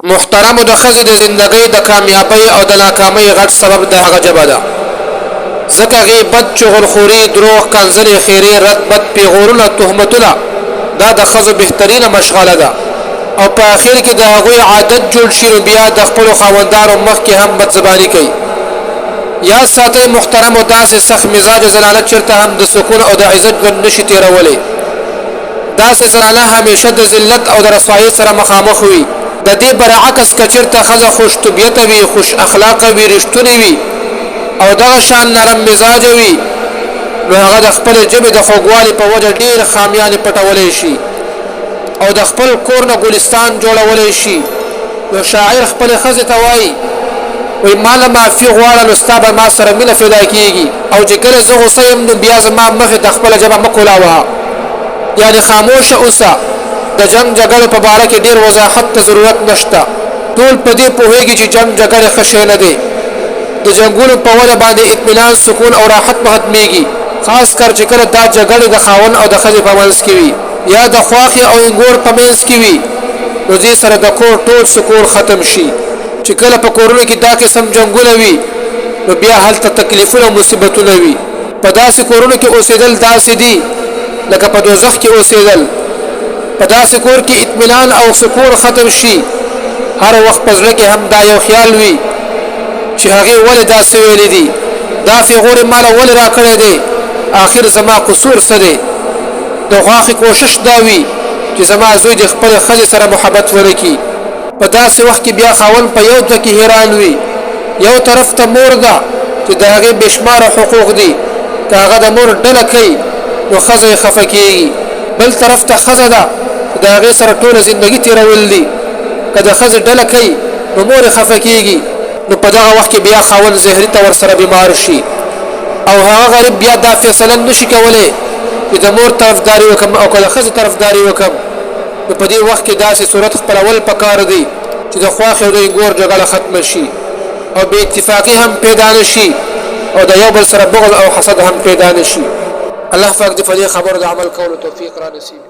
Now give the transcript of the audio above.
محترم د خزې د زندګۍ د کامیابی او د ناکامۍ غټ سبب د هغه جبه ده ځکه غیبت چغلخوري دروغ کنځلې خیرې رد بد پیغورونه تهمتونه دا د ښځو بهترینه مشغله ده او په اخر کې د هغوی عادت جوړ شي نو بیا د خپلو خاوندانو مخکې هم بدزباني کوي یا ساتئ محترم او داسې سخت مزاج زنانه چېرته هم د سکون او د عزت ژوند نشي تېرولی داسې زنانه همیشه د ذلت او د رسوایۍ سره مخامخ وي د دې برعکس که چېرته ښځه خوش طبیعته وي خوش اخلاقه وي رښتونې وي او دغه شان نرم مزاجه وي نو هغه د خپلې ژبې د خوږوالي په وجه ډېر خامیانې پټولی شي او د خپل کور نه ګلستان جوړولی شي نو شاعر خپلې ښځې ته وایي وی ماله معافي غواړه نو ستا به ما سره مینه پیدا کېږي او چې کله زه غوسه یم نو بیا زما مخې د خپله ژبه مه کولاوه یعنې خاموشه اوسه د جنګ جګړې په باره کې ډېر وضاحت ته ضرورت نشته ټول په دې پوهېږي چې جنګ جګړې ښه شی نه دی د جنګونو په وجه باندې اطمینان سکون او راحت ختمېږي خاص کر چې کله دا جګړې د خاوند او د ښځې په منځ کې وي یا د خواښې او انګور په منځ کې وي نو دې سره د کور ټول سکون ختم شي چې کله په کورونو کې دا قسم جنګونه وي نو بیا هلته تکلیفونه او مصیبتونه وي په داسې کورونو کې اوسېدل داسې دي لکه په دوزخ کې اوسېدل په داسې کور کې اطمینان او سکون ختم شي هر وخت په زړه کې هم دا یو خیال وي چې هغې ولې داسې ویلي دي دا فیغور ماله ولې راکړی دی آخر زما قصور څه دی د غواخې کوشش دا وي چې زما زوی د خپلې ښځې سره محبت ونکړي په داسې وخت کې بیا خاوند په یو ځای کې حیران وي یو طرف ته مور ده چې د هغې بېشماره حقوق دي که هغه د مور ډله کوي نو ښځه یې خفه کېږي بل طرف ته ښځه ده چې د هغې سره ټوله زندګي تېرول دي که د ښځې ډله کوي نو مور یې خفه کېږي نو په دغه وخت کې بیا خاوند زهري ته ورسره بیمار شي او هغه غریب بیا دا فیصله نشي کولی چې د مور طرفداري وکړم او که د ښځې طرفداري وکړم نو په دې وخت کې داسې صورت خپلول پکار دی چې د خواښې او د انګور جګړه ختمه شي او بې اتفاقي هم پیدا نه شي او د یو بل سره بغض او حسد هم پیدا نه شي الله پاک دې په دې خبرو د عمل کولو توفیق را نصیب